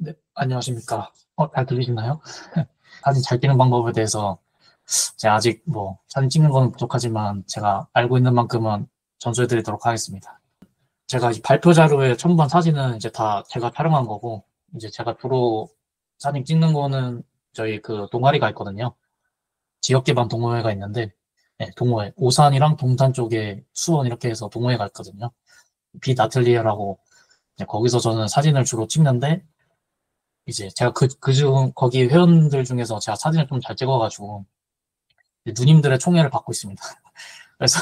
네, 안녕하십니까. 잘 들리시나요? 사진 잘 찍는 방법에 대해서 제가 아직 뭐 사진 찍는 거는 부족하지만 제가 알고 있는 만큼은 전수해 드리도록 하겠습니다. 제가 이 발표 자료에 첨부한 사진은 이제 다 제가 촬영한 거고, 이제 제가 주로 사진 찍는 거는 저희 그 동아리가 있거든요. 지역 기반 동호회가 있는데, 네, 동호회. 오산이랑 동탄 쪽에 수원 이렇게 해서 동호회가 있거든요. 빛 아틀리에라고, 이제 거기서 저는 사진을 주로 찍는데, 이제 제가 거기 회원들 중에서 제가 사진을 좀 잘 찍어가지고 누님들의 총애를 받고 있습니다. 그래서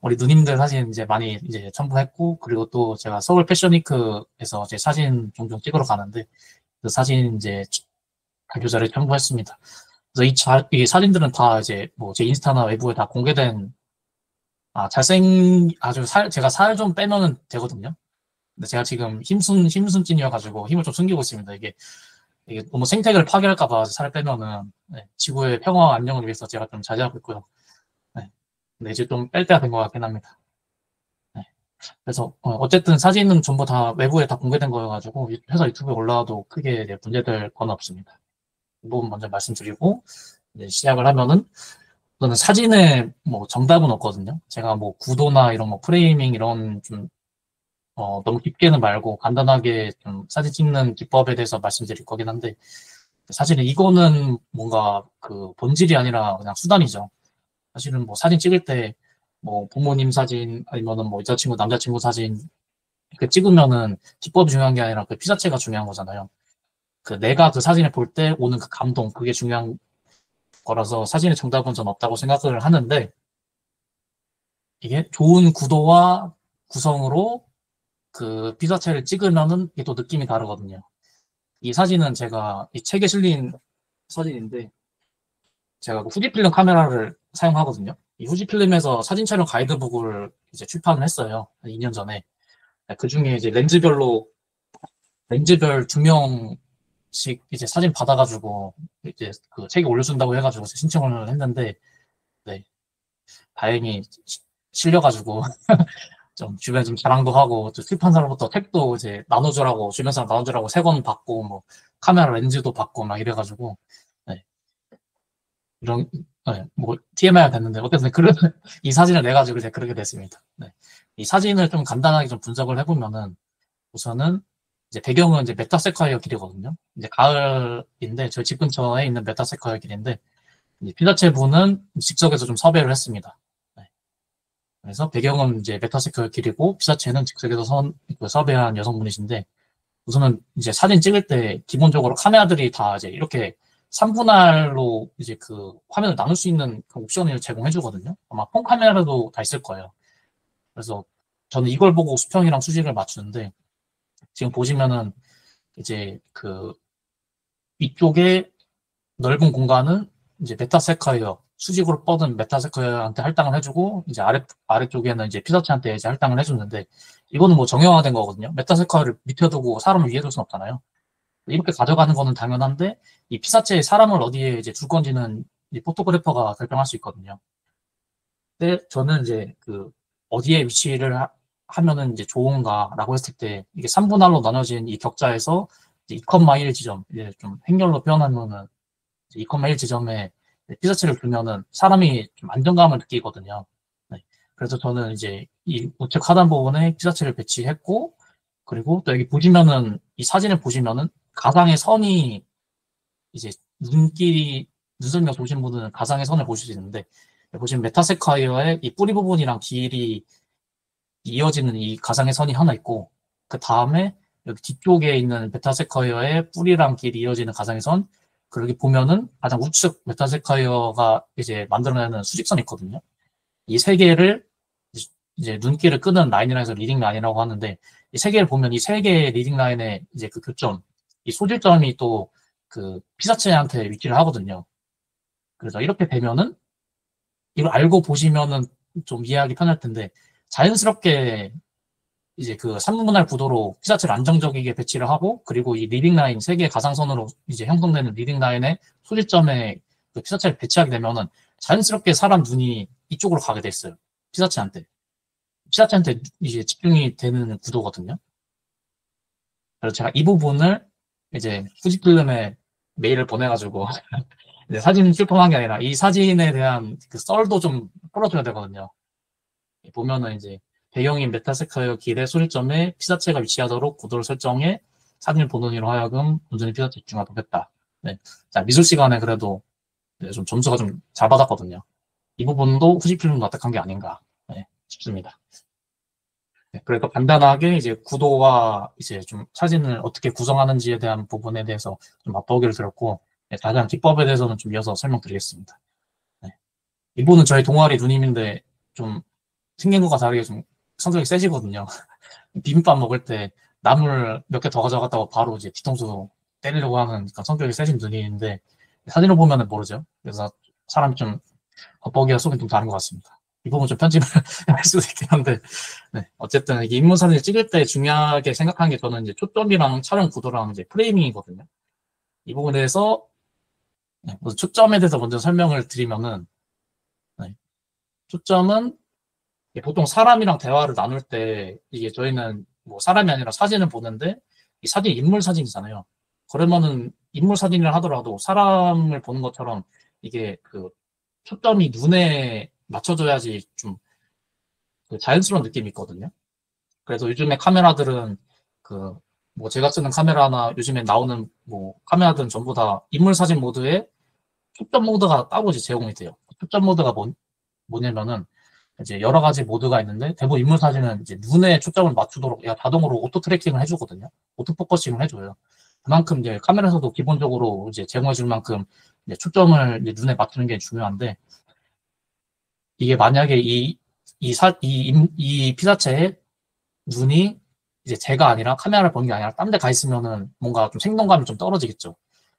우리 누님들 사진 이제 많이 이제 첨부했고, 그리고 또 제가 서울 패션위크에서 제 사진 종종 찍으러 가는데 그 사진 이제 발표자를 첨부했습니다. 그래서 이 사진들은 다 이제 뭐 제 인스타나 외부에 다 공개된, 제가 살 좀 빼면은 되거든요. 근데 제가 지금 힘순찐이어가지고 힘을 좀 숨기고 있습니다. 이게 너무 생태계를 파괴할까봐 살을 빼면은, 네, 지구의 평화와 안녕을 위해서 제가 좀 자제하고 있고요. 네. 근데 이제 좀 뺄 때가 된 것 같긴 합니다. 네. 그래서 어쨌든 사진은 전부 다 외부에 다 공개된 거여가지고 회사 유튜브에 올라와도 크게 이제 문제될 건 없습니다. 이 부분 먼저 말씀드리고 이제 시작을 하면은, 저는 사진에 뭐 정답은 없거든요. 제가 뭐 구도나 이런 뭐 프레이밍 이런 좀 너무 깊게는 말고 간단하게 좀 사진 찍는 기법에 대해서 말씀드릴 거긴 한데, 사실은 이거는 뭔가 그 본질이 아니라 그냥 수단이죠. 사실은 뭐 사진 찍을 때 뭐 부모님 사진 아니면은 뭐 여자친구, 남자친구 사진 이렇게 찍으면은 기법이 중요한 게 아니라 그 피사체가 중요한 거잖아요. 그 내가 그 사진을 볼 때 오는 그 감동, 그게 중요한 거라서 사진의 정답은 전 없다고 생각을 하는데, 이게 좋은 구도와 구성으로 그 피사체를 찍으면은 이게 또 느낌이 다르거든요. 이 사진은 제가 이 책에 실린 사진인데, 제가 그 후지필름 카메라를 사용하거든요. 이 후지필름에서 사진 촬영 가이드북을 이제 출판을 했어요. 한 2년 전에. 그 중에 이제 렌즈별 2명씩 이제 사진 받아가지고 이제 그 책에 올려준다고 해가지고 신청을 했는데, 네, 다행히 실려가지고 좀 주변에 좀 자랑도 하고, 또 출판사로부터 책도 이제 나눠주라고, 주변 사람 나눠주라고 3권 받고, 뭐 카메라 렌즈도 받고 막 이래가지고, 네, 이런, 네, 뭐 TMI가 됐는데 어쨌든 이 사진을 내 가지고 이제 그렇게 됐습니다. 네. 이 사진을 좀 간단하게 좀 분석을 해보면은, 우선은 이제 배경은 이제 메타세콰이어 길이거든요. 이제 가을인데 저희 집 근처에 있는 메타세콰이어 길인데, 이제 피사체부는 직석에서 좀 섭외를 했습니다. 네. 그래서 배경은 이제 메타세콰이어 길이고 피사체는 직석에서 섭외한 여성분이신데, 우선은 이제 사진 찍을 때 기본적으로 카메라들이 다 이제 이렇게 3분할로 이제 그 화면을 나눌 수 있는 그 옵션을 제공해 주거든요. 아마 폰 카메라도 다 있을 거예요. 그래서 저는 이걸 보고 수평이랑 수직을 맞추는데, 지금 보시면은 이제 그 위쪽에 넓은 공간은 이제 메타세콰이어, 수직으로 뻗은 메타세콰이어한테 할당을 해주고, 이제 아래쪽에는 이제 피사체한테 이제 할당을 해줬는데, 이거는 뭐 정형화된 거거든요. 메타세콰이어를 밑에 두고 사람을 위에 둘 순 없잖아요. 이렇게 가져가는 거는 당연한데, 이 피사체에 사람을 어디에 이제 둘 건지는 이 포토그래퍼가 결정할 수 있거든요. 근데 저는 이제 그 어디에 위치를 하면은 이제 좋은가라고 했을 때, 이게 3분할로 나눠진 이 격자에서 이제 2,1 지점, 이제 좀 행렬로 표현하면은 2,1 지점에 피사체를 두면은 사람이 좀 안정감을 느끼거든요. 네. 그래서 저는 이제 이 우측 하단 부분에 피사체를 배치했고, 그리고 또 여기 보시면은 이 사진을 보시면은 가상의 선이 이제 눈썰미가 좋으신 분들은 가상의 선을 보실 수 있는데, 보시면 메타세콰이어의 이 뿌리 부분이랑 길이 이어지는 이 가상의 선이 하나 있고, 그 다음에 여기 뒤쪽에 있는 메타세콰이어의 뿌리랑 길이 이어지는 가상의 선, 그리고 여기 보면은 가장 우측 메타세콰이어가 이제 만들어내는 수직선이 있거든요. 이 세 개를 이제 눈길을 끄는 라인이라 해서 리딩 라인이라고 하는데, 이 세 개를 보면 이 세 개의 리딩 라인의 이제 그 교점, 이 소질점이 또 그 피사체한테 위치를 하거든요. 그래서 이렇게 되면은 이걸 알고 보시면은 좀 이해하기 편할 텐데, 자연스럽게 이제 그 3분할 구도로 피사체를 안정적이게 배치를 하고, 그리고 이 리딩 라인, 세 개의 가상선으로 이제 형성되는 리딩 라인의 소질점에 그 피사체를 배치하게 되면은 자연스럽게 사람 눈이 이쪽으로 가게 됐어요. 피사체한테. 피사체한테 이제 집중이 되는 구도거든요. 그래서 제가 이 부분을 이제 후지필름에 메일을 보내가지고 이제 사진 출품한 게 아니라 이 사진에 대한 그 썰도 좀 풀어줘야 되거든요. 보면은 이제 배경인 메타스퀘어 길의 소리점에 피사체가 위치하도록 구도를 설정해 사진을 보는 이로 하여금 온전히 피사체 집중하도록 했다. 네. 자, 미술 시간에 그래도 좀 점수가 좀 잘 받았거든요. 이 부분도 후지필름 납득한 게 아닌가 싶습니다. 네, 그래서 간단하게 이제 구도와 이제 좀 사진을 어떻게 구성하는지에 대한 부분에 대해서 좀 맛보기를 드렸고, 네, 자세한 기법에 대해서는 좀 이어서 설명드리겠습니다. 네. 이분은 저희 동아리 누님인데 좀 생긴 것과 다르게 좀 성격이 세시거든요. 비빔밥 먹을 때 나물 몇 개 더 가져갔다고 바로 이제 뒤통수 때리려고 하는 그러니까 성격이 세신 누님인데 사진을 보면은 모르죠. 그래서 사람이 좀 겉보기와 속이 좀 다른 것 같습니다. 이 부분 좀 편집을 할 수도 있긴 한데, 네. 어쨌든 이게 인물 사진을 찍을 때 중요하게 생각하는 게 저는 이제 초점이랑 촬영 구도랑 이제 프레이밍이거든요. 이 부분에 대해서, 네. 초점에 대해서 먼저 설명을 드리면은, 네. 초점은 보통 사람이랑 대화를 나눌 때 이게 저희는 뭐 사람이 아니라 사진을 보는데 이 사진이 인물 사진이잖아요. 그러면은 인물 사진을 하더라도 사람을 보는 것처럼 이게 그 초점이 눈에 맞춰줘야지 좀 그 자연스러운 느낌이 있거든요. 그래서 요즘에 카메라들은 그 뭐 제가 쓰는 카메라나 요즘에 나오는 뭐 카메라들은 전부 다 인물 사진 모드에 초점 모드가 따로 이제 제공이 돼요. 초점 모드가 뭐냐면은 이제 여러 가지 모드가 있는데 대부분 인물 사진은 이제 눈에 초점을 맞추도록 자동으로 오토 트래킹을 해주거든요. 오토 포커싱을 해줘요. 그만큼 이제 카메라에서도 기본적으로 이제 제공해 줄 만큼 이제 초점을 이제 눈에 맞추는 게 중요한데 이게 만약에 이 피사체의 눈이 이제 제가 아니라 카메라를 보는 게 아니라 딴 데 가 있으면은 뭔가 좀 생동감이 좀 떨어지겠죠.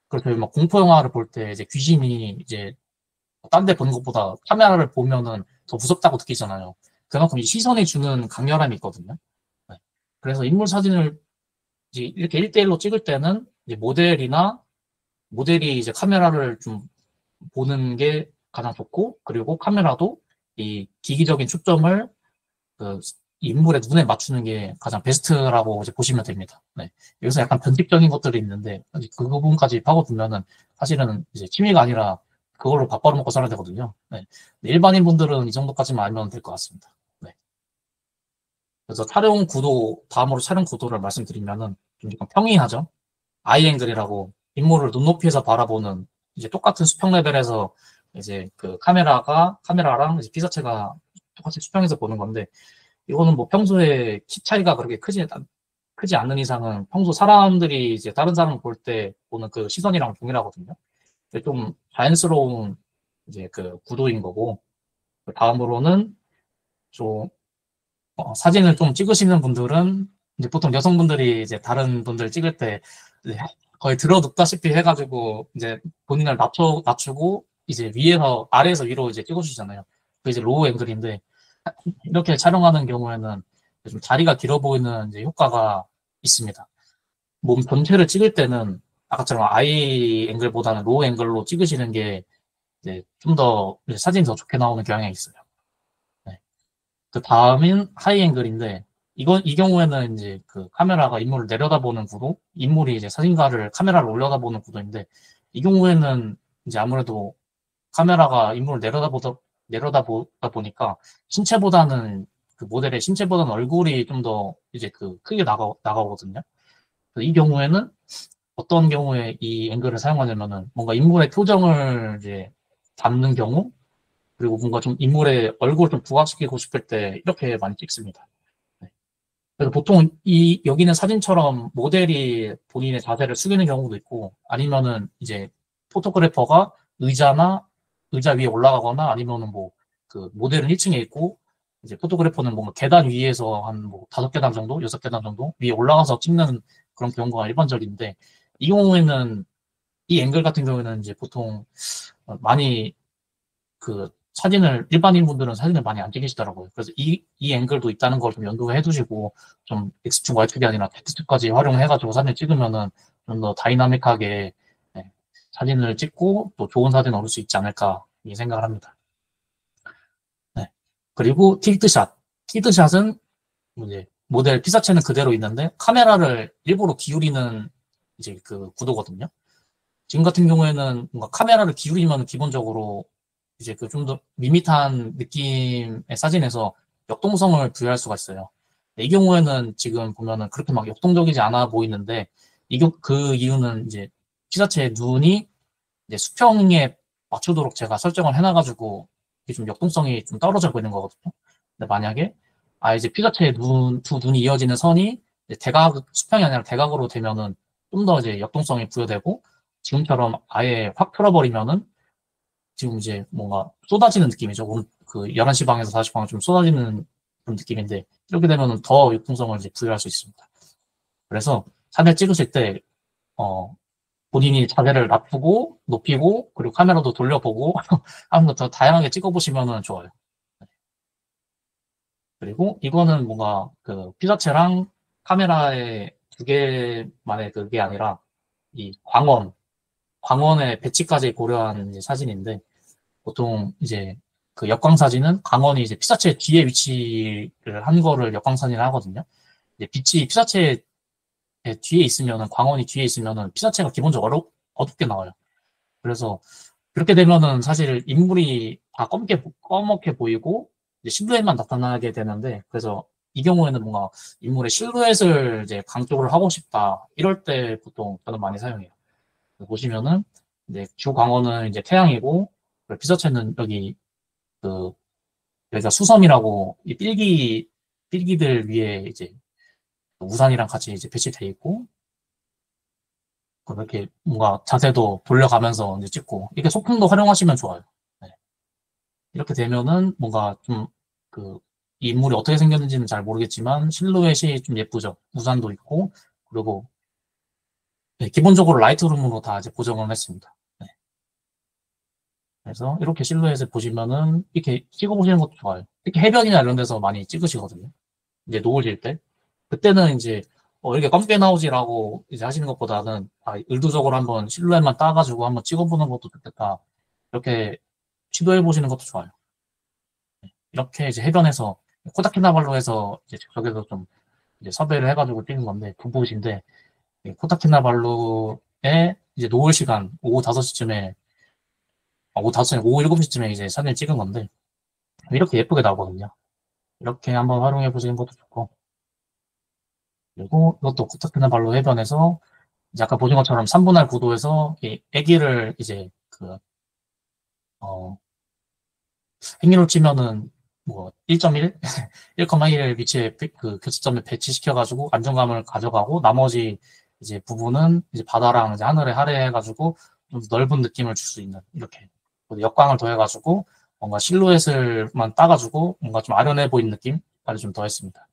그래서 막 공포 영화를 볼 때 이제 귀신이 이제 딴 데 보는 것보다 카메라를 보면은 더 무섭다고 느끼잖아요. 그만큼 이 시선이 주는 강렬함이 있거든요. 네. 그래서 인물 사진을 이제 이렇게 1대1로 찍을 때는 이제 모델이 이제 카메라를 좀 보는 게 가장 좋고, 그리고 카메라도 이 기기적인 초점을 그 인물의 눈에 맞추는 게 가장 베스트라고 이제 보시면 됩니다. 네. 여기서 약간 변칙적인 것들이 있는데, 그 부분까지 파고들면은 사실은 이제 취미가 아니라 그걸로 밥 벌어먹고 살아야 되거든요. 네. 일반인 분들은 이 정도까지만 알면 될 것 같습니다. 네. 그래서 다음으로 촬영 구도를 말씀드리면은 좀 약간 평이하죠. 아이 앵글이라고 인물을 눈높이에서 바라보는 이제 똑같은 수평 레벨에서 이제 그 카메라랑 이제 피사체가 똑같이 수평에서 보는 건데 이거는 뭐 평소에 키 차이가 그렇게 크지 않는 이상은 평소 사람들이 이제 다른 사람을 볼 때 보는 그 시선이랑 동일하거든요. 좀 자연스러운 이제 그 구도인 거고 다음으로는 좀 사진을 좀 찍으시는 분들은 이제 보통 여성분들이 이제 다른 분들 찍을 때 이제 거의 들어 눕다시피 해가지고 이제 본인을 낮추고 이제 아래에서 위로 이제 찍어주잖아요. 그 이제 로우 앵글인데 이렇게 촬영하는 경우에는 좀 다리가 길어 보이는 이제 효과가 있습니다. 몸 전체를 찍을 때는 아까처럼 아이 앵글보다는 로우 앵글로 찍으시는 게 이제 좀 더 사진이 더 좋게 나오는 경향이 있어요. 네. 그 다음인 하이 앵글인데 이 경우에는 이제 그 카메라가 인물을 내려다보는 구도, 인물이 이제 사진가를 카메라를 올려다보는 구도인데 이 경우에는 이제 아무래도 카메라가 인물을 내려다보다 보니까 신체보다는 그 모델의 신체보다는 얼굴이 좀 더 이제 그 크게 나가거든요. 이 경우에는 어떤 경우에 이 앵글을 사용하냐면은 뭔가 인물의 표정을 이제 담는 경우 그리고 뭔가 좀 인물의 얼굴을 좀 부각시키고 싶을 때 이렇게 많이 찍습니다. 네. 그래서 보통 여기는 사진처럼 모델이 본인의 자세를 숙이는 경우도 있고 아니면은 이제 포토그래퍼가 의자 위에 올라가거나 아니면은 뭐 그 모델은 1층에 있고 이제 포토그래퍼는 뭔가 계단 위에서 한 뭐 5계단 정도, 6계단 정도 위에 올라가서 찍는 그런 경우가 일반적인데 이 경우에는 이 앵글 같은 경우에는 이제 보통 많이 그 일반인 분들은 사진을 많이 안 찍으시더라고요. 그래서 이 앵글도 있다는 걸 좀 염두에 해두시고 좀 X축, Y축이 아니라 Z축까지 활용해가지고 사진을 찍으면은 좀 더 다이나믹하게 네, 사진을 찍고 또 좋은 사진을 얻을 수 있지 않을까 이 생각을 합니다. 네. 그리고 틸트샷. 틸트샷은 이제 모델 피사체는 그대로 있는데 카메라를 일부러 기울이는 이제 그 구도거든요. 지금 같은 경우에는 뭔가 카메라를 기울이면 기본적으로 이제 그 좀 더 밋밋한 느낌의 사진에서 역동성을 부여할 수가 있어요. 이 경우에는 지금 보면은 그렇게 막 역동적이지 않아 보이는데, 그 이유는 이제 피사체의 눈이 이제 수평에 맞추도록 제가 설정을 해놔가지고 이게 좀 역동성이 좀 떨어져 보이는 거거든요. 근데 만약에 이제 피사체의 두 눈이 이어지는 선이 이제 수평이 아니라 대각으로 되면은 좀 더 이제 역동성이 부여되고, 지금처럼 아예 확 틀어버리면은 지금 이제 뭔가 쏟아지는 느낌이죠. 그 11시 방에서 4시 방에 좀 쏟아지는 그런 느낌인데, 이렇게 되면은 더 역동성을 이제 부여할 수 있습니다. 그래서 사진을 찍으실 때, 본인이 자세를 낮추고, 높이고, 그리고 카메라도 돌려보고, 하는 거 더 다양하게 찍어보시면 좋아요. 그리고 이거는 뭔가 그 피사체랑 카메라의 두 개만의 그게 아니라, 이 광원의 배치까지 고려한 이제 사진인데, 보통 이제 그 역광 사진은 광원이 이제 피사체 뒤에 위치를 한 거를 역광 사진을 하거든요. 이제 빛이 피사체 뒤에 있으면은, 광원이 뒤에 있으면은 피사체가 기본적으로 어둡게 나와요. 그래서 그렇게 되면은 사실 인물이 다 검게 보이고 이제 실루엣만 나타나게 되는데, 그래서 이 경우에는 뭔가 인물의 실루엣을 이제 강조를 하고 싶다, 이럴 때 보통 저는 많이 사용해요. 보시면은 이제 주 광원은 이제 태양이고, 피사체는 그 여기가 수섬이라고 이 필기들 위에 이제 우산이랑 같이 이제 배치돼 있고, 그렇게 뭔가 자세도 돌려가면서 이제 찍고, 이렇게 소품도 활용하시면 좋아요. 네. 이렇게 되면은 뭔가 좀 그, 이 인물이 어떻게 생겼는지는 잘 모르겠지만 실루엣이 좀 예쁘죠. 우산도 있고, 그리고 네, 기본적으로 라이트룸으로 다 이제 고정을 했습니다. 네. 그래서 이렇게 실루엣을 보시면은 이렇게 찍어보시는 것도 좋아요. 특히 해변이나 이런 데서 많이 찍으시거든요. 이제 노을 질 때. 그때는 이제 이렇게 검게 나오지라고 이제 하시는 것보다는 의도적으로 한번 실루엣만 따가지고 한번 찍어보는 것도 좋겠다, 이렇게 시도해 보시는 것도 좋아요. 이렇게 이제 해변에서 코타키나발루에서 이제 저기서 좀 이제 섭외를 해가지고 찍은 건데, 부부신데, 코타키나발루에 이제 노을 시간 오후 5시쯤에, 오후 5시, 오후 7시쯤에 이제 사진을 찍은 건데, 이렇게 예쁘게 나오거든요. 이렇게 한번 활용해 보시는 것도 좋고, 그리고 이것도 코타키나발루 해변에서 이제 아까 보신 것처럼 3분할 구도에서 이 애기를 이제 어, 행렬로 치면은 뭐 1.1, 1,1 위치에 그 교차점에 배치시켜가지고 안정감을 가져가고, 나머지 이제 부분은 이제 바다랑 이제 하늘에 할애해가지고 좀 넓은 느낌을 줄 수 있는, 이렇게 역광을 더해가지고 뭔가 실루엣을만 따가지고 뭔가 좀 아련해 보이는 느낌까지 좀 더했습니다.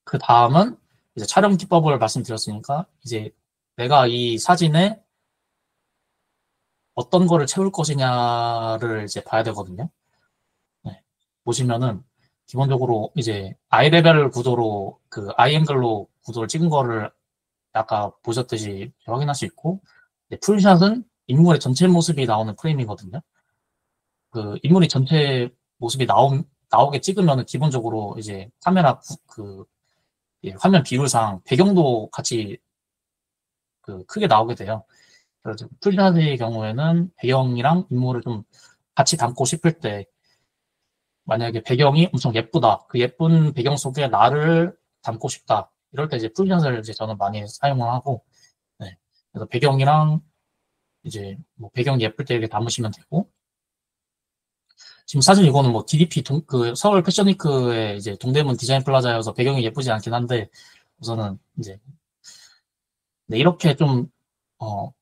그 다음은 이제 촬영 기법을 말씀드렸으니까, 이제 내가 이 사진에 어떤 거를 채울 것이냐를 이제 봐야 되거든요. 네. 보시면은 기본적으로 이제 아이 레벨 구도로 그 아이 앵글로 구도를 찍은 거를 아까 보셨듯이 확인할 수 있고, 풀샷은 인물의 전체 모습이 나오는 프레임이거든요. 그 인물이 전체 모습이 나오게 찍으면은 기본적으로 이제 카메라 화면 비율상 배경도 같이 크게 나오게 돼요. 그래서 풀샷의 경우에는 배경이랑 인물을 좀 같이 담고 싶을 때, 만약에 배경이 엄청 예쁘다, 그 예쁜 배경 속에 나를 담고 싶다, 이럴 때 이제 풀샷을 이제 저는 많이 사용을 하고, 네. 그래서 배경이랑 이제 뭐 배경이 예쁠 때 이렇게 담으시면 되고, 지금 사실 이거는 뭐 DDP 그 서울 패션위크의 이제 동대문 디자인 플라자여서 배경이 예쁘지 않긴 한데, 우선은 이제 네, 이렇게 좀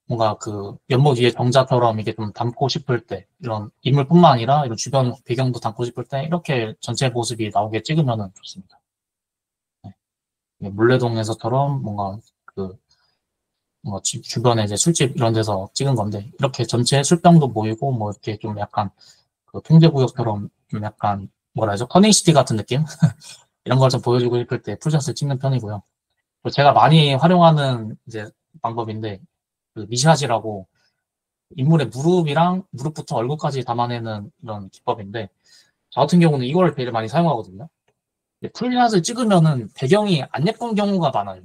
뭔가 그 연못 위에 정자처럼 이게 좀 담고 싶을 때, 이런 인물뿐만 아니라 이런 주변 배경도 담고 싶을 때 이렇게 전체 모습이 나오게 찍으면 좋습니다. 네. 물레동에서처럼 뭔가 주변에 이제 술집 이런 데서 찍은 건데, 이렇게 전체 술병도 모이고 뭐 이렇게 좀 약간 그 통제구역처럼 좀 약간 뭐라 하죠? 커넥시티 같은 느낌? 이런 걸 좀 보여주고 싶을 때 풀샷을 찍는 편이고요. 제가 많이 활용하는 이제 방법인데, 그 미샷이라고 인물의 무릎부터 얼굴까지 담아내는 이런 기법인데, 저 같은 경우는 이걸 되게 많이 사용하거든요. 풀샷을 찍으면은 배경이 안 예쁜 경우가 많아요.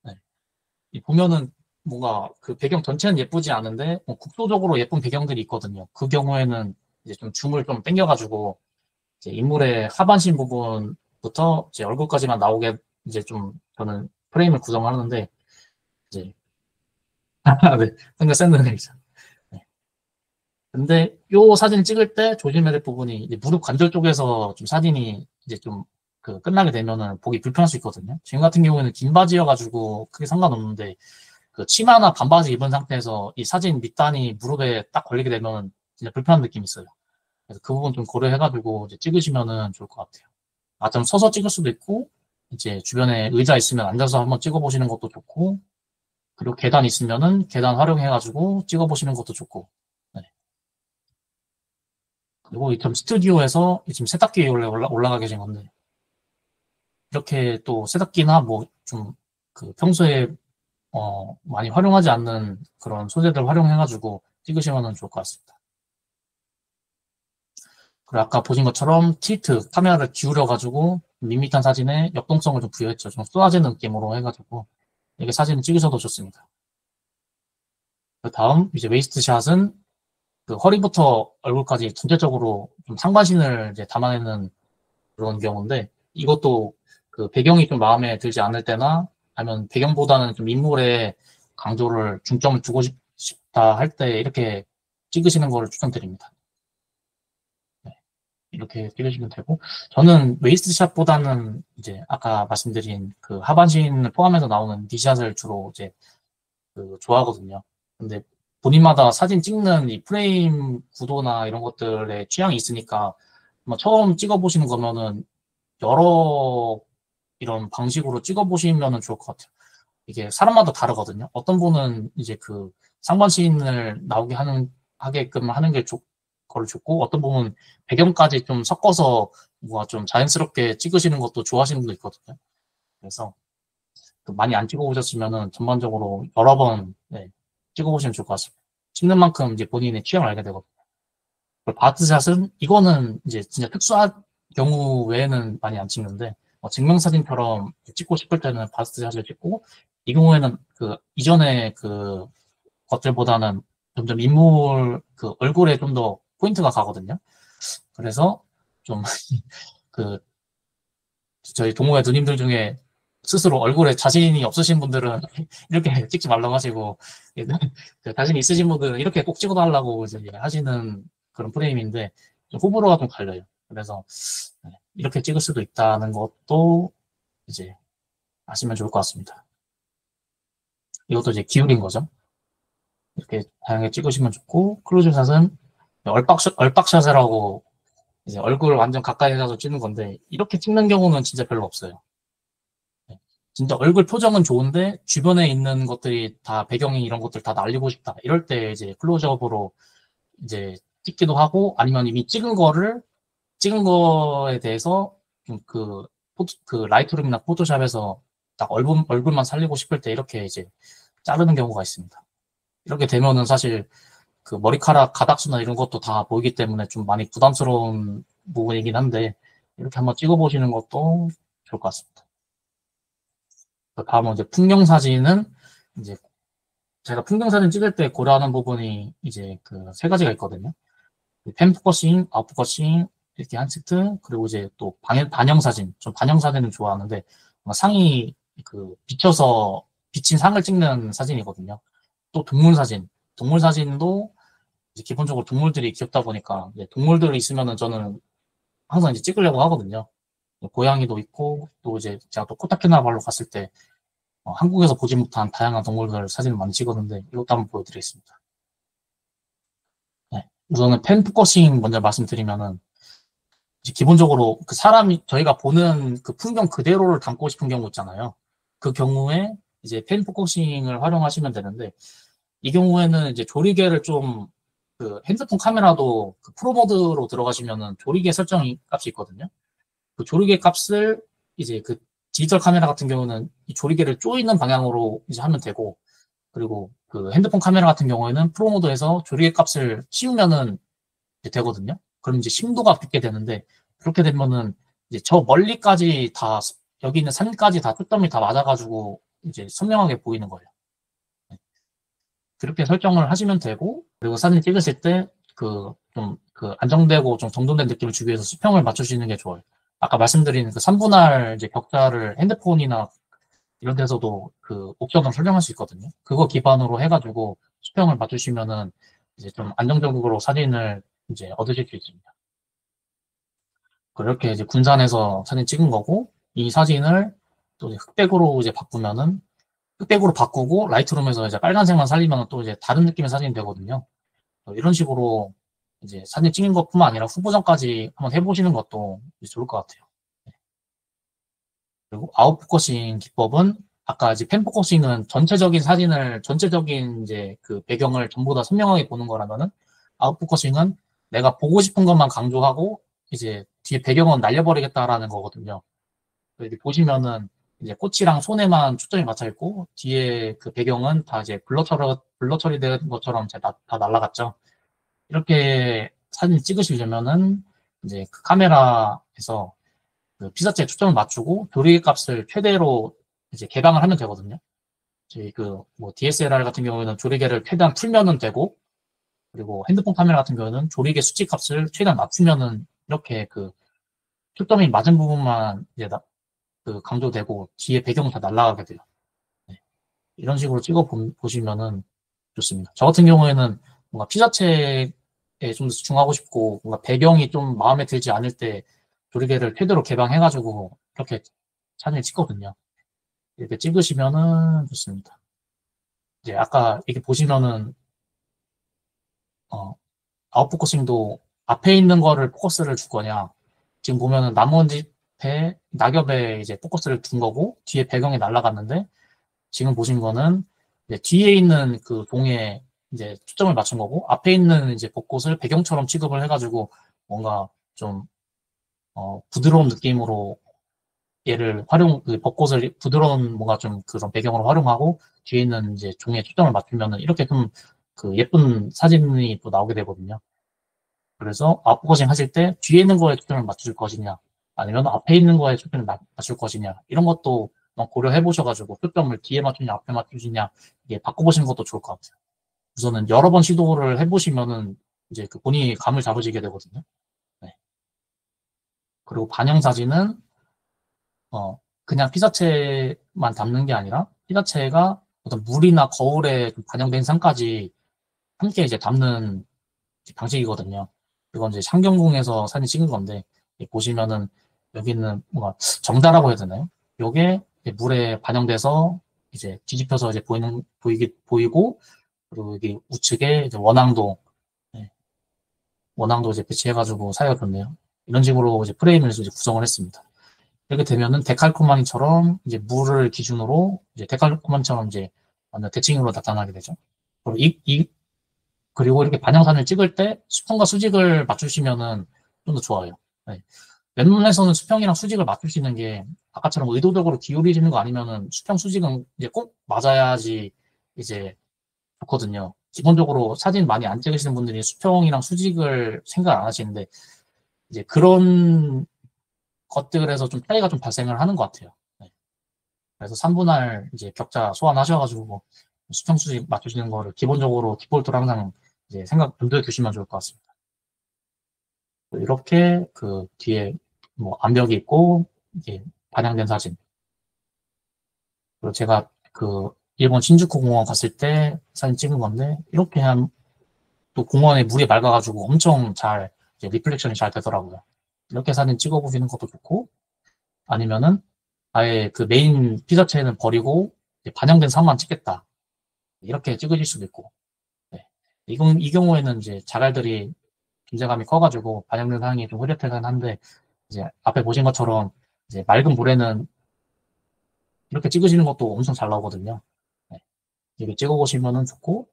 네. 보면은 뭔가 그 배경 전체는 예쁘지 않은데 뭐 국소적으로 예쁜 배경들이 있거든요. 그 경우에는 이제 좀 줌을 좀 당겨가지고 이제 인물의 하반신 부분부터 이제 얼굴까지만 나오게 이제 좀 저는 프레임을 구성하는데 이제 네, 생각 샌드이죠. 네. 근데 요 사진 찍을 때 조심해야 될 부분이 이제 무릎 관절 쪽에서 좀 사진이 이제 좀 그 끝나게 되면은 보기 불편할 수 있거든요. 지금 같은 경우에는 긴 바지여가지고 크게 상관없는데 그 치마나 반바지 입은 상태에서 이 사진 밑단이 무릎에 딱 걸리게 되면 진짜 불편한 느낌이 있어요. 그래서 그 부분 좀 고려해가지고 이제 찍으시면은 좋을 것 같아요. 아, 좀 서서 찍을 수도 있고, 이제 주변에 의자 있으면 앉아서 한번 찍어보시는 것도 좋고, 그리고 계단 있으면은 계단 활용해가지고 찍어보시는 것도 좋고, 네. 그리고 이 좀 스튜디오에서 지금 세탁기에 원래 올라가 계신 건데, 이렇게 또 세탁기나 뭐 좀 그 평소에 많이 활용하지 않는 그런 소재들 활용해가지고 찍으시면 좋을 것 같습니다. 그리고 아까 보신 것처럼 틸트, 카메라를 기울여가지고 밋밋한 사진에 역동성을 좀 부여했죠. 좀 쏟아지는 느낌으로 해가지고 이렇게 사진을 찍으셔도 좋습니다. 그 다음 이제 웨이스트 샷은 그 허리부터 얼굴까지 전체적으로 좀 상반신을 이제 담아내는 그런 경우인데 이것도 그 배경이 좀 마음에 들지 않을 때나 아니면 배경보다는 좀 인물에 강조를 중점을 두고 싶다 할 때 이렇게 찍으시는 거를 추천드립니다. 네, 이렇게 찍으시면 되고 저는 웨이스트 샷보다는 이제 아까 말씀드린 그 하반신을 포함해서 나오는 D샷을 주로 이제 그 좋아하거든요. 근데 본인마다 사진 찍는 이 프레임 구도나 이런 것들에 취향이 있으니까 뭐 처음 찍어보시는 거면은 여러 이런 방식으로 찍어보시면 좋을 것 같아요. 이게 사람마다 다르거든요. 어떤 분은 이제 그 상반신을 나오게 하게끔 하는 게 거를 좋고, 어떤 분은 배경까지 좀 섞어서 뭔가 좀 자연스럽게 찍으시는 것도 좋아하시는 분도 있거든요. 그래서 그 많이 안 찍어보셨으면은 전반적으로 여러 번 네, 찍어보시면 좋을 것 같습니다. 찍는 만큼 이제 본인의 취향을 알게 되거든요. 바스샷은 이거는 이제 진짜 특수한 경우 외에는 많이 안 찍는데 증명사진처럼 찍고 싶을 때는 바스샷을 찍고 이 경우에는 그 이전에 그 것들보다는 점점 인물 그 얼굴에 좀 더 포인트가 가거든요. 그래서 좀 그 저희 동호회 누님들 중에 스스로 얼굴에 자신이 없으신 분들은 이렇게 찍지 말라고 하시고 자신이 있으신 분들은 이렇게 꼭 찍어달라고 이제 하시는 그런 프레임인데 호불호가 좀 갈려요. 그래서 이렇게 찍을 수도 있다는 것도 이제 아시면 좋을 것 같습니다. 이것도 이제 기울인 거죠. 이렇게 다양하게 찍으시면 좋고 클로즈샷은 얼박샷이라고 이제 얼굴 완전 가까이 가서 찍는 건데 이렇게 찍는 경우는 진짜 별로 없어요. 진짜 얼굴 표정은 좋은데 주변에 있는 것들이 다 배경이 이런 것들 다 날리고 싶다. 이럴 때 이제 클로즈업으로 이제 찍기도 하고 아니면 이미 찍은 거에 대해서 그 라이트룸이나 포토샵에서 딱 얼굴만 살리고 싶을 때 이렇게 이제 자르는 경우가 있습니다. 이렇게 되면은 사실 그 머리카락 가닥수나 이런 것도 다 보이기 때문에 좀 많이 부담스러운 부분이긴 한데 이렇게 한번 찍어보시는 것도 좋을 것 같습니다. 다음은 이제 풍경 사진은 이제 제가 풍경 사진 찍을 때 고려하는 부분이 이제 그 세 가지가 있거든요. 펜 포커싱, 아웃 포커싱 이렇게 한 세트 그리고 이제 또 반영 사진, 좀 반영 사진을 좋아하는데 상이 그 비친 상을 찍는 사진이거든요. 또 동물 사진도 이제 기본적으로 동물들이 귀엽다 보니까 동물들이 있으면은 저는 항상 이제 찍으려고 하거든요. 고양이도 있고 또 이제 제가 또 코타키나발루 갔을 때 한국에서 보지 못한 다양한 동물들 사진을 많이 찍었는데 이것도 한번 보여드리겠습니다. 네, 우선은 펜 포커싱 먼저 말씀드리면은 기본적으로 그 사람이 저희가 보는 그 풍경 그대로를 담고 싶은 경우 있잖아요. 그 경우에 이제 펜 포커싱을 활용하시면 되는데 이 경우에는 이제 조리개를 좀 그 핸드폰 카메라도 그 프로 모드로 들어가시면은 조리개 설정 값이 있거든요. 그 조리개 값을 이제 그 디지털 카메라 같은 경우는 이 조리개를 조이는 방향으로 이제 하면 되고 그리고 그 핸드폰 카메라 같은 경우에는 프로 모드에서 조리개 값을 씌우면은 되거든요. 그럼 이제 심도가 붙게 되는데 그렇게 되면은 이제 저 멀리까지 다 여기 있는 산까지 다 초점이 다 맞아가지고 이제 선명하게 보이는 거예요. 그렇게 설정을 하시면 되고, 그리고 사진 찍으실 때 안정되고 좀 정돈된 느낌을 주기 위해서 수평을 맞추시는 게 좋아요. 아까 말씀드린 그 3분할 이제 격자를 핸드폰이나 이런 데서도 그 옵션을 설정할 수 있거든요. 그거 기반으로 해가지고 수평을 맞추시면은 이제 좀 안정적으로 사진을 이제 얻으실 수 있습니다. 그렇게 이제 군산에서 사진 찍은 거고, 이 사진을 또 이제 흑백으로 이제 바꾸면은, 흑백으로 바꾸고 라이트룸에서 이제 빨간색만 살리면 또 이제 다른 느낌의 사진이 되거든요. 이런 식으로 이제 사진 찍는 것뿐만 아니라 후보정까지 한번 해보시는 것도 좋을 것 같아요. 그리고 아웃포커싱 기법은 아까 이제 펜포커싱은 전체적인 이제 그 배경을 전부 다 선명하게 보는 거라면은, 아웃포커싱은 내가 보고 싶은 것만 강조하고 이제 뒤에 배경은 날려버리겠다라는 거거든요. 여기 보시면은 이제 꽃이랑 손에만 초점이 맞춰 있고 뒤에 그 배경은 다 이제 블러 처리된 것처럼 다 날라갔죠. 이렇게 사진 찍으시려면은 이제 그 카메라에서 그 피사체에 초점을 맞추고 조리개 값을 최대로 이제 개방을 하면 되거든요. 저희 뭐 DSLR 같은 경우에는 조리개를 최대한 풀면은 되고, 그리고 핸드폰 카메라 같은 경우는 조리개 수치 값을 최대한 낮추면은 이렇게 그 초점이 맞은 부분만 이제 강조되고 뒤에 배경은 다 날아가게 돼요. 네. 이런 식으로 보시면은 좋습니다. 저 같은 경우에는 뭔가 피사체에 좀 더 집중하고 싶고 뭔가 배경이 좀 마음에 들지 않을 때 조리개를 최대로 개방해가지고 이렇게 사진을 찍거든요. 이렇게 찍으시면은 좋습니다. 이제 아까 이렇게 보시면은 아웃포커싱도 앞에 있는 거를 포커스를 줄 거냐, 지금 보면은 나뭇잎에 낙엽에 이제 포커스를 둔 거고 뒤에 배경이 날아갔는데, 지금 보신 거는 이제 뒤에 있는 그 동에 이제 초점을 맞춘 거고 앞에 있는 이제 벚꽃을 배경처럼 취급을 해가지고 뭔가 좀 부드러운 느낌으로 그 벚꽃을 부드러운 뭔가 좀 그런 배경으로 활용하고 뒤에 있는 이제 종에 초점을 맞추면은 이렇게 좀 그 예쁜 사진이 또 나오게 되거든요. 그래서 아웃포커싱 하실 때 뒤에 있는 거에 초점을 맞출 것이냐, 아니면 앞에 있는 거에 초점을 맞출 것이냐, 이런 것도 고려해 보셔가지고 초점을 뒤에 맞추냐 앞에 맞추시냐 이게 바꿔보시는 것도 좋을 것 같아요. 우선은 여러 번 시도를 해보시면은 이제 그 본인이 감을 잡으시게 되거든요. 네. 그리고 반영 사진은 그냥 피사체만 담는 게 아니라 피사체가 어떤 물이나 거울에 반영된 상까지 함께 이제 담는 방식이거든요. 이건 이제 창경궁에서 사진 찍은 건데, 보시면은 여기는 뭔가 정자라고 해야 되나요? 요게 물에 반영돼서 이제 뒤집혀서 이제 보이고, 그리고 여기 우측에 이제 네, 원앙도 이제 배치해가지고 사이가 좋네요. 이런 식으로 이제 프레임을 이제 구성을 했습니다. 이렇게 되면은 데칼코마니처럼 이제 물을 기준으로 이제 데칼코마니처럼 이제 완전 대칭으로 나타나게 되죠. 그리고 이렇게 반영사진을 찍을 때 수평과 수직을 맞추시면은 좀 더 좋아요. 네. 웹문에서는 수평이랑 수직을 맞추시는 게 아까처럼 의도적으로 기울이시는 거 아니면은 수평 수직은 이제 꼭 맞아야지 이제 좋거든요. 기본적으로 사진 많이 안 찍으시는 분들이 수평이랑 수직을 생각 안 하시는데 이제 그런 것들에서 좀 차이가 좀 발생을 하는 것 같아요. 네. 그래서 3분할 이제 격자 소환하셔가지고 수평 수직 맞추시는 거를 기본적으로 디폴트로 항상 이제 염두에 두시면 좋을 것 같습니다. 이렇게 그 뒤에 뭐 암벽이 있고 이게 반영된 사진. 그리고 제가 그 일본 신주쿠 공원 갔을 때 사진 찍은 건데 이렇게 또 공원에 물이 맑아가지고 엄청 잘 이제 리플렉션이 잘 되더라고요. 이렇게 사진 찍어보시는 것도 좋고, 아니면은 아예 그 메인 피사체는 버리고 반영된 상만 찍겠다, 이렇게 찍으실 수도 있고. 네. 이 경우에는 이제 자갈들이 존재감이 커가지고 반영된 상이 좀 흐릿하긴 한데, 이제 앞에 보신 것처럼 이제 맑은 물에는 이렇게 찍으시는 것도 엄청 잘 나오거든요. 네. 이렇게 찍어보시면은 좋고,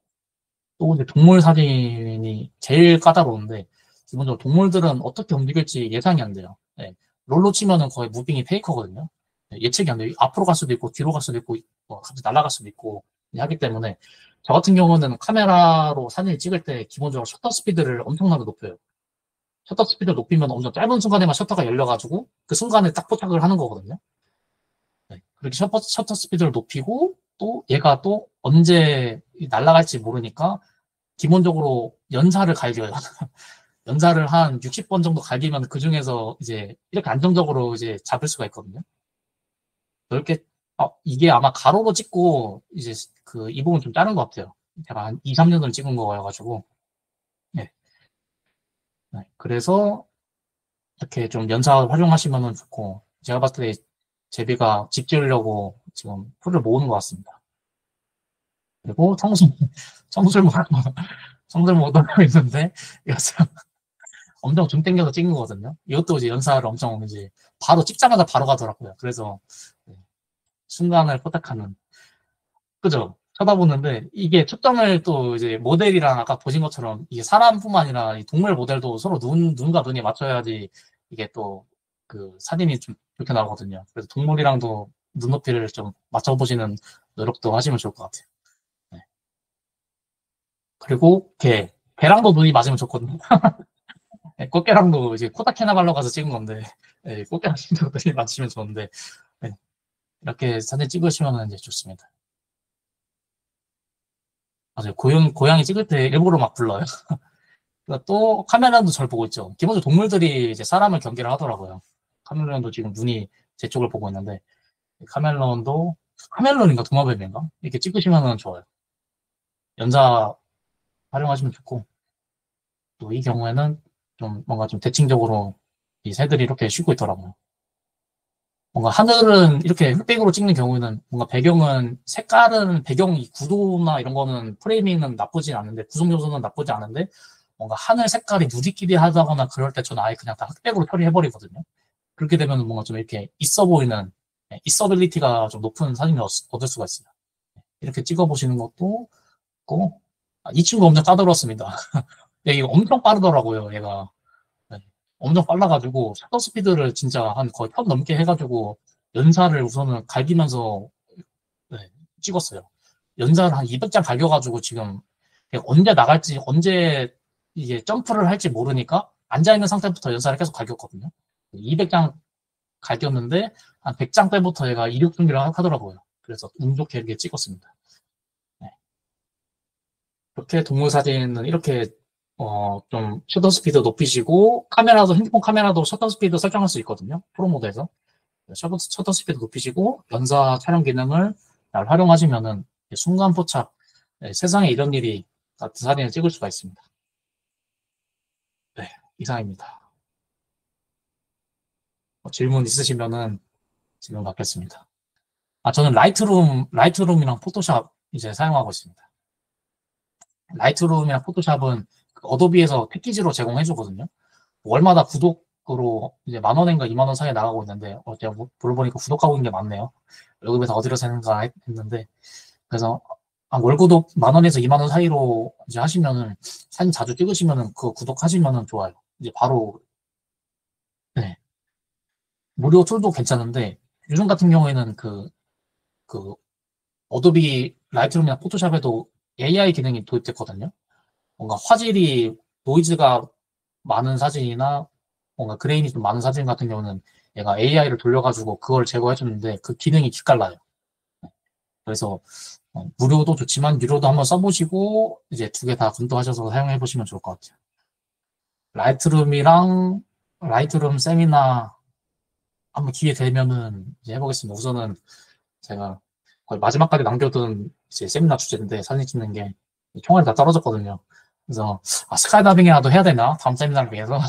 또 이제 동물 사진이 제일 까다로운데, 기본적으로 동물들은 어떻게 움직일지 예상이 안 돼요. 네. 롤로 치면은 거의 무빙이 페이커거든요. 네. 예측이 안 돼요. 앞으로 갈 수도 있고, 뒤로 갈 수도 있고, 갑자기 날아갈 수도 있고, 하기 때문에, 저 같은 경우는 카메라로 사진을 찍을 때 기본적으로 셔터 스피드를 엄청나게 높여요. 셔터 스피드를 높이면 엄청 짧은 순간에만 셔터가 열려가지고, 그 순간에 딱 포착을 하는 거거든요. 네. 그렇게 셔터 스피드를 높이고, 또 얘가 또 언제 날아갈지 모르니까 기본적으로 연사를 갈겨요. 연사를 한 60번 정도 갈기면 그 중에서 이제 이렇게 안정적으로 이제 잡을 수가 있거든요. 이렇게 이게 아마 가로로 찍고 이제 그 이 부분 좀 자른 것 같아요. 제가 한 2, 3년 전에 찍은 거여가지고. 네. 네. 그래서 이렇게 좀 연사 활용하시면 좋고, 제가 봤을 때 제비가 집 지으려고 지금 풀을 모으는 것 같습니다. 그리고 청술모, 청술모도 있는데, 이것은 엄청 줌 땡겨서 찍는 거거든요. 이것도 이제 연사를 엄청 이제 바로 찍자마자 바로 가더라고요. 그래서 순간을 포착하는. 그죠? 쳐다보는데, 이게 초점을 또 이제 모델이랑 아까 보신 것처럼 이게 사람뿐만 아니라 이 동물 모델도 서로 눈과 눈이 맞춰야지 이게 또 그 사진이 좀 좋게 나오거든요. 그래서 동물이랑도 눈높이를 좀 맞춰보시는 노력도 하시면 좋을 것 같아요. 네. 그리고 개랑도 눈이 맞으면 좋거든요. 네, 꽃게랑도 이제 코타키나발루 가서 찍은 건데, 네, 꽃게랑 눈이 맞으면 좋은데, 네, 이렇게 사진 찍으시면 이제 좋습니다. 맞아요. 고양이 찍을 때 일부러 막 불러요. 그러니까 또 카멜론도 절 보고 있죠. 기본적으로 동물들이 이제 사람을 경계를 하더라고요. 카멜론도 지금 눈이 제 쪽을 보고 있는데, 카멜론인가 도마뱀인가? 이렇게 찍으시면 좋아요. 연사 활용하시면 좋고, 또 이 경우에는 좀 뭔가 좀 대칭적으로 이 새들이 이렇게 쉬고 있더라고요. 뭔가 하늘은 이렇게 흑백으로 찍는 경우에는 뭔가 색깔은 배경 이 구도나 이런 거는 프레이밍은 나쁘지 않은데, 구성 요소는 나쁘지 않은데, 뭔가 하늘 색깔이 누리끼리 하다거나 그럴 때 저는 아예 그냥 다 흑백으로 처리해버리거든요. 그렇게 되면 뭔가 좀 이렇게 있어 보이는, 있어빌리티가 좀 높은 사진을 얻을 수가 있어요. 이렇게 찍어보시는 것도 있고, 이 친구 엄청 까다로웠습니다. 이거 엄청 빠르더라고요, 얘가. 네. 엄청 빨라가지고, 셔터 스피드를 진짜 한 거의 편 넘게 해가지고, 연사를 우선은 갈기면서 네, 찍었어요. 연사를 한 200장 갈겨가지고 지금 언제 나갈지, 언제 이게 점프를 할지 모르니까 앉아있는 상태부터 연사를 계속 갈겼거든요. 200장 갈겼는데, 한 100장 때부터 얘가 이륙 준비를 하더라고요. 그래서 운 좋게 이렇게 찍었습니다. 네. 이렇게 동물 사진은 이렇게 좀 셔터 스피드 높이시고 핸드폰 카메라도 셔터 스피드 설정할 수 있거든요. 프로 모드에서 셔터 스피드 높이시고 연사 촬영 기능을 잘 활용하시면은 순간 포착, 세상에 이런 일이 같은 사진을 찍을 수가 있습니다. 네, 이상입니다. 질문 있으시면은 질문 받겠습니다. 저는 라이트룸이랑 포토샵 이제 사용하고 있습니다. 라이트룸이랑 포토샵은 어도비에서 패키지로 제공해주거든요. 월마다 구독으로 이제 10,000원인가 20,000원 사이에 나가고 있는데, 제가 물어보니까 구독하고 있는 게 많네요. 월급에서 어디로 쓰는가 했는데, 그래서 월 구독 10,000원에서 20,000원 사이로 이제 하시면은, 사진 자주 찍으시면은 그거 구독하시면은 좋아요. 이제 바로, 네. 무료 툴도 괜찮은데, 요즘 같은 경우에는 그, 어도비 라이트룸이나 포토샵에도 AI 기능이 도입됐거든요. 뭔가 화질이 노이즈가 많은 사진이나 뭔가 그레인이 좀 많은 사진 같은 경우는 얘가 AI를 돌려가지고 그걸 제거해 주는데 그 기능이 기깔나요. 그래서 무료도 좋지만 유료도 한번 써보시고 이제 두 개 다 검토하셔서 사용해 보시면 좋을 것 같아요. 라이트룸 세미나 한번 기회 되면은 이제 해보겠습니다. 우선은 제가 거의 마지막까지 남겨둔 이제 세미나 주제인데 사진 찍는 게 총알이 다 떨어졌거든요. 그래서 스카이다이빙이라도 해야 되나? 다음 세미나를 위해서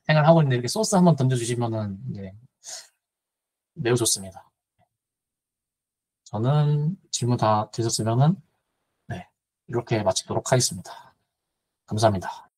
생각을 하고 있는데 이렇게 소스 한번 던져주시면은 이제 매우 좋습니다. 저는 질문 다 되셨으면은 네, 이렇게 마치도록 하겠습니다. 감사합니다.